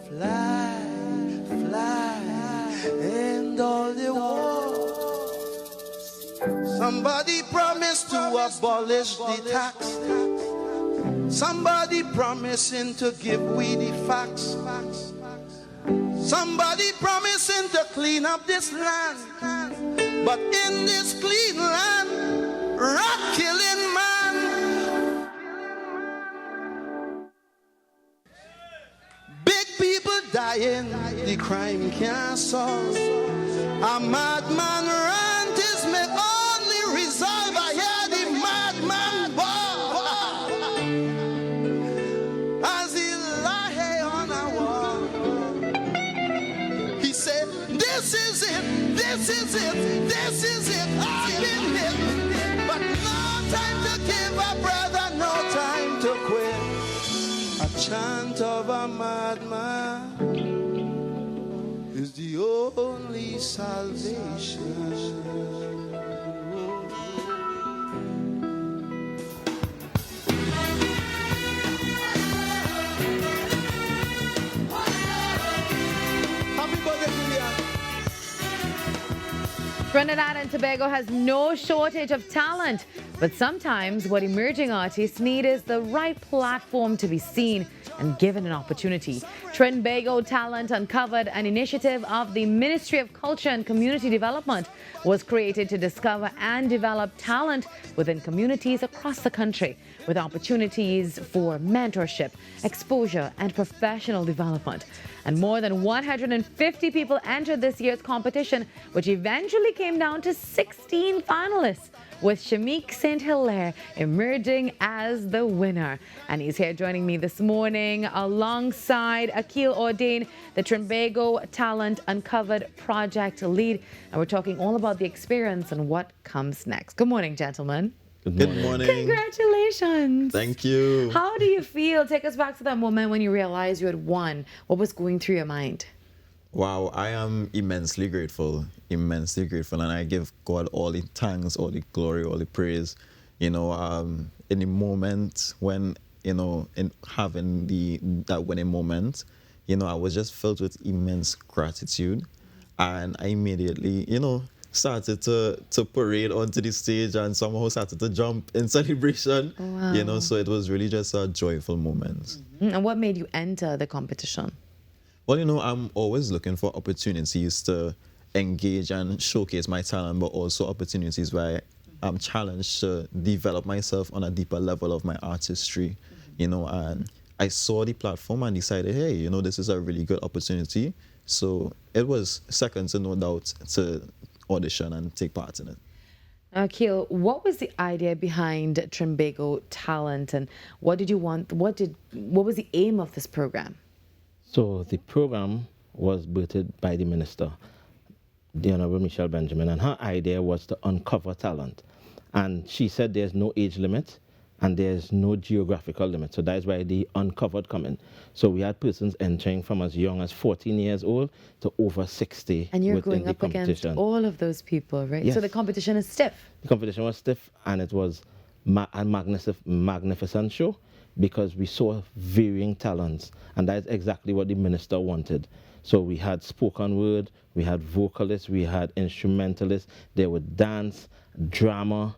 fly, fly, and all the war. Somebody promised to abolish the tax. Somebody promising to give we the facts. Somebody promising to clean up this land. But in this clean land, rat killing man. Big people dying, the crime can't solve. A madman rant is my only resolve. I hear the madman ball as he lie on a wall. He said, this is it, this is it, this is it. I've been hit, but no time to give up, brother, no time to quit. A chant of a madman is the only salvation. Happy birthday, Julian. Trinidad and Tobago has no shortage of talent, but sometimes what emerging artists need is the right platform to be seen and given an opportunity. Trinbago Talent uncovered an initiative of the Ministry of Culture and Community Development was created to discover and develop talent within communities across the country, with opportunities for mentorship, exposure, and professional development. And more than 150 people entered this year's competition, which eventually came down to 16 finalists, with Shemic St. Hillaire emerging as the winner. And he's here joining me this morning alongside Akil Ordain, the Trinbago Talent Uncovered Project lead. And we're talking all about the experience and what comes next. Good morning, gentlemen. Good morning. Congratulations. Thank you. How do you feel? Take us back to that moment when you realized you had won. What was going through your mind? Wow, I am immensely grateful, and I give God all the thanks, all the glory, all the praise. In the moment when, in having that winning moment, I was just filled with immense gratitude, and I immediately, started to parade onto the stage and somehow started to jump in celebration. Wow. So it was really just a joyful moment. Mm-hmm. And what made you enter the competition? Well, I'm always looking for opportunities to engage and showcase my talent, but also opportunities where I'm challenged to develop myself on a deeper level of my artistry, and I saw the platform and decided, hey, this is a really good opportunity. So it was second to no doubt to audition and take part in it. Akil, what was the idea behind Trinbago Talent, and what did you want? What was the aim of this program? So the program was birthed by the minister, the Honorable Michelle Benjamin, and her idea was to uncover talent. And she said there's no age limit and there's no geographical limit. So that's why the uncovered come in. So we had persons entering from as young as 14 years old to over 60. And you're within going the up against all of those people, right? Yes. So the competition is stiff. The competition was stiff, and it was a magnificent show, because we saw varying talents, and that's exactly what the minister wanted. So we had spoken word, we had vocalists, we had instrumentalists, there were dance, drama,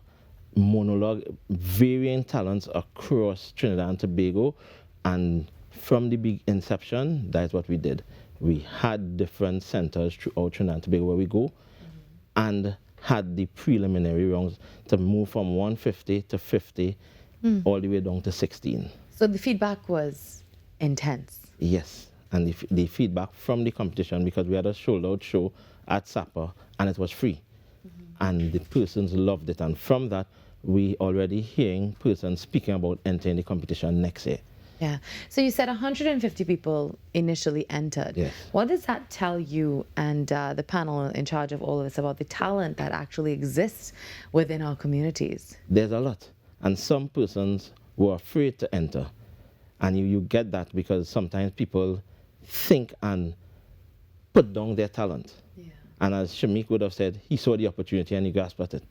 monologue, varying talents across Trinidad and Tobago. And from the big inception, that's what we did. We had different centers throughout Trinidad and Tobago where we go, and had the preliminary rounds to move from 150 to 50, all the way down to 16. So the feedback was intense. Yes, and the feedback from the competition, because we had a sold-out show at Sapa, and it was free. And the persons loved it, and from that, we already hearing persons speaking about entering the competition next year. Yeah. So you said 150 people initially entered. Yes. What does that tell you and the panel in charge of all of this about the talent that actually exists within our communities? There's a lot. And some persons were afraid to enter. And you get that because sometimes people think and put down their talent. Yeah. And as Shemic would have said, he saw the opportunity and he grasped at it.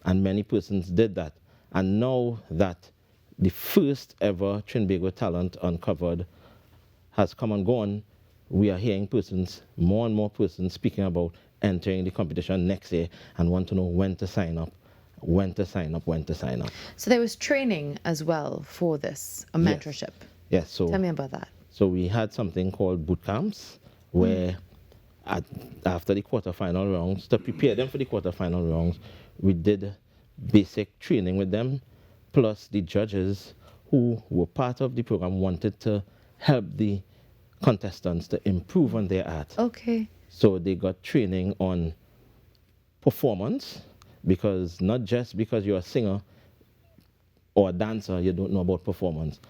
And many persons did that. And now that the first ever Trinbago Talent Uncovered has come and gone, we are hearing more and more persons speaking about entering the competition next year and want to know when to sign up. So there was training as well for this, a mentorship. Yes. So tell me about that. So we had something called boot camps where after the quarterfinal rounds, to prepare them for the quarterfinal rounds, we did basic training with them, plus the judges who were part of the program wanted to help the contestants to improve on their art. Okay. So they got training on performance, because not just because you're a singer or a dancer, you don't know about performance.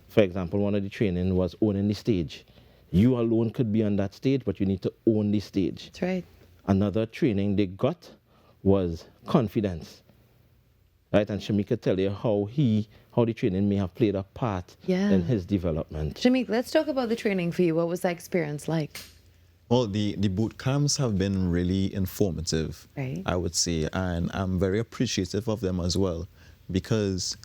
For example, one of the training was owning the stage. You alone could be on that stage, but you need to own the stage. That's right. Another training they got was confidence. Right, and Shemic could tell you how the training may have played a part in his development. Shemic, let's talk about the training for you. What was that experience like? Well, the boot camps have been really informative, Right. I would say, and I'm very appreciative of them as well, because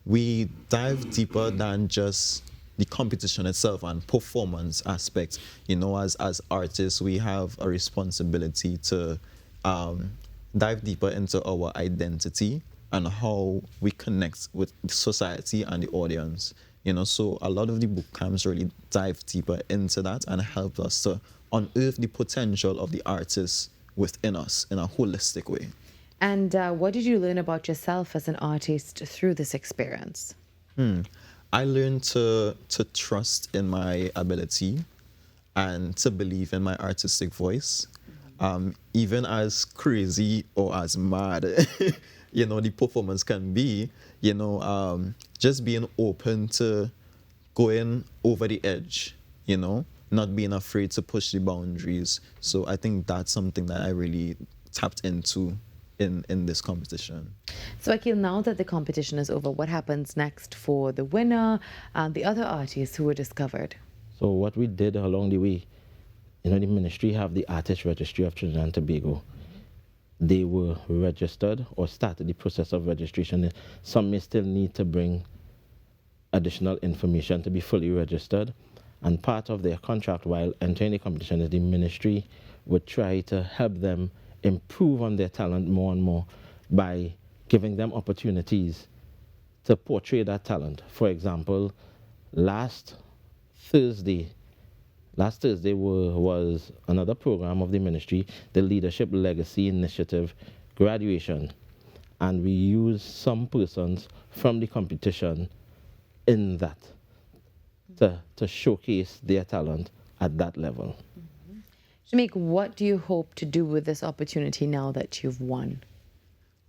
we dive deeper than just the competition itself and performance aspects. You know, as artists, we have a responsibility to dive deeper into our identity and how we connect with society and the audience. You know, so a lot of the boot camps really dive deeper into that and help us to unearth the potential of the artists within us in a holistic way. And what did you learn about yourself as an artist through this experience? I learned to trust in my ability and to believe in my artistic voice. Even as crazy or as mad, you know, the performance can be, you know, just being open to going over the edge, you know, not being afraid to push the boundaries. So I think that's something that I really tapped into in this competition. So Akil, now that the competition is over, what happens next for the winner and the other artists who were discovered? So what we did along the way, you know, the ministry have the Artist Registry of Trinidad and Tobago. They were registered or started the process of registration. Some may still need to bring additional information to be fully registered. And part of their contract while entering the competition is the ministry would try to help them improve on their talent more and more by giving them opportunities to portray that talent. For example, last Thursday was another program of the ministry, the Leadership Legacy Initiative graduation. And we used some persons from the competition in that to showcase their talent at that level. Shemic, what do you hope to do with this opportunity now that you've won?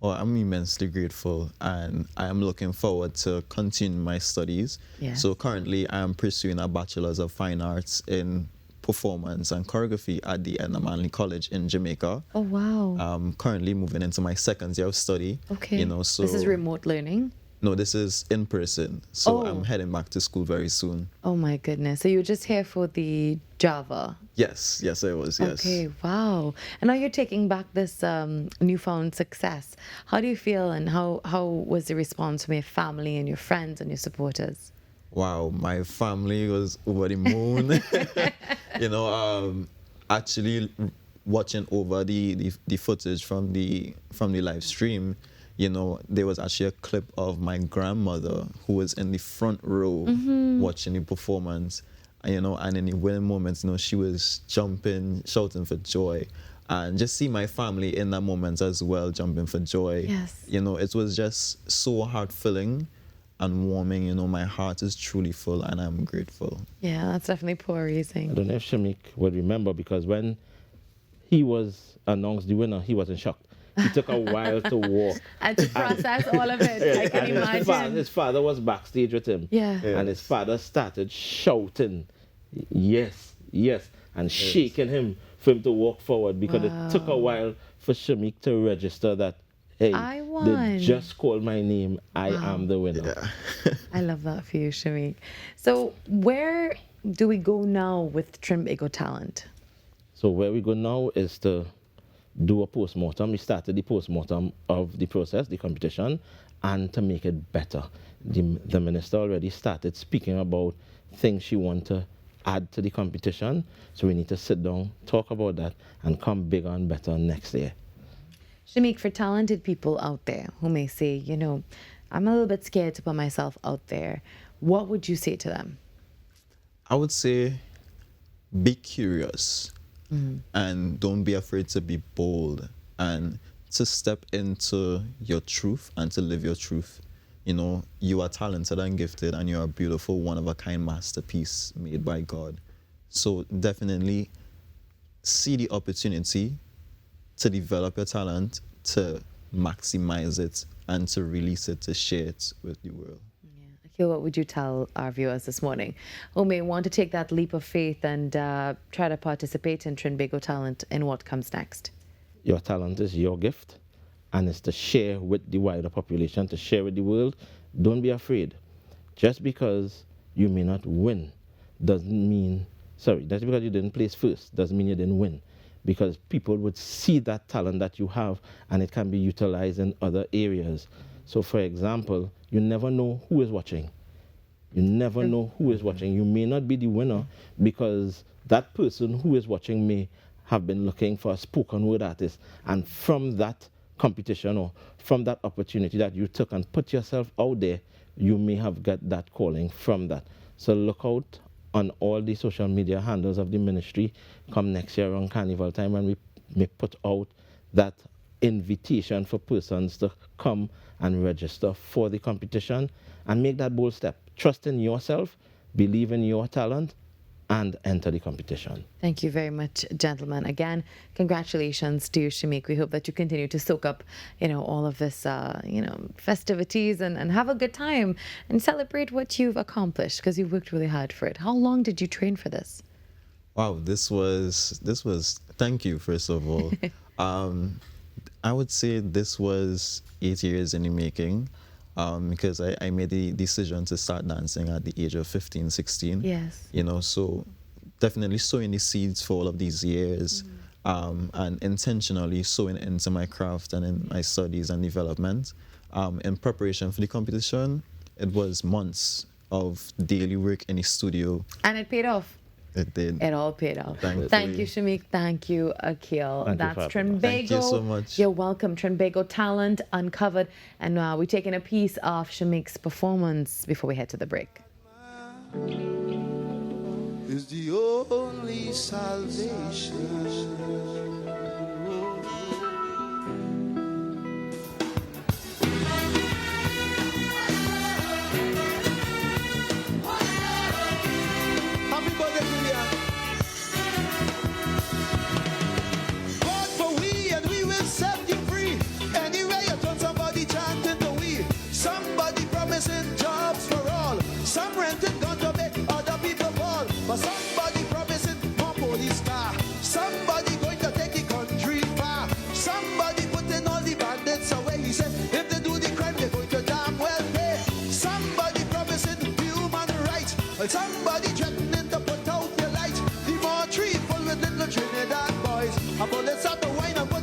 Well, I'm immensely grateful, and I am looking forward to continue my studies. Yeah. So currently I am pursuing a Bachelor's of Fine Arts in Performance and Choreography at the Manley College in Jamaica. Oh, wow. I'm currently moving into my second year of study. Okay. You know, so this is remote learning? No, this is in person. So I'm heading back to school very soon. Oh my goodness. So you were just here for the Java? Yes, I was, yes. Okay, wow. And now you're taking back this newfound success. How do you feel, and how was the response from your family and your friends and your supporters? Wow, my family was over the moon. You know, actually watching over the footage from the live stream, you know, there was actually a clip of my grandmother who was in the front row watching the performance, you know, and in the winning moments, you know, she was jumping, shouting for joy. And just see my family in that moment as well, jumping for joy. Yes. You know, it was just so heart-filling and warming. You know, my heart is truly full and I'm grateful. Yeah, that's definitely polarizing. I don't know if Shemic would remember, because when he was announced the winner, he wasn't shocked. It took a while to walk. And to process all of it, I can imagine. His father was backstage with him. Yeah. And his father started shouting, yes, and shaking him for him to walk forward, because it took a while for Shemic to register that, hey, I won. they just called my name, I am the winner. Yeah. I love that for you, Shemic. So where do we go now with Trinbago Talent? So where we go now is to do a post-mortem. We started the post-mortem of the process, the competition, and to make it better. The minister already started speaking about things she want to add to the competition. So we need to sit down, talk about that, and come bigger and better next year. Shemic, for talented people out there who may say, you know, I'm a little bit scared to put myself out there, what would you say to them? I would say be curious and don't be afraid to be bold and to step into your truth and to live your truth. You know, you are talented and gifted and you're a beautiful, one-of-a-kind masterpiece made by God. So definitely see the opportunity to develop your talent, to maximize it, and to release it, to share it with the world. Akil, what would you tell our viewers this morning who may want to take that leap of faith and try to participate in Trinbago Talent and what comes next? Your talent is your gift, and it's to share with the wider population, to share with the world. Don't be afraid. Just because you may not win just because you didn't place first doesn't mean you didn't win. Because people would see that talent that you have, and it can be utilized in other areas. So, for example, you never know who is watching. You never know who is watching. You may not be the winner because that person who is watching may have been looking for a spoken word artist. And from that competition or from that opportunity that you took and put yourself out there, you may have got that calling from that. So look out on all the social media handles of the ministry come next year around Carnival time, when we may put out that invitation for persons to come and register for the competition and make that bold step. Trust in yourself, believe in your talent, and enter the competition. Thank you very much, gentlemen. Again, congratulations to you, Shemic. We hope that you continue to soak up, you know, all of this, festivities and have a good time and celebrate what you've accomplished, because you've worked really hard for it. How long did you train for this? Wow, this was, thank you, first of all. I would say this was 8 years in the making, because I made the decision to start dancing at the age of 15, 16. Yes. You know, so definitely sowing the seeds for all of these years, and intentionally sowing into my craft and in my studies and development. In preparation for the competition, it was months of daily work in the studio. And it paid off. It did. It all paid off. Thankfully. Thank you, Shemic. Thank you, Akil. Thank you That's for having us. Trinbago. Thank you so much. You're welcome. Trinbago Talent Uncovered. And we're taking a piece of Shemic's performance before we head to the break. Is the only salvation. Happy birthday, Hillaire. God for we, and we will set you free. Anyway, you turn somebody chanting to we. Somebody promising jobs for all. Some renting gun to make other people fall. But somebody promising more police car. Somebody going to take the country far. Somebody putting all the bandits away. He said, if they do the crime, they're going to damn well pay. Somebody promising human rights. Well, somebody threatening to put out the light. The more tree full with little Trinidad boys. A bullet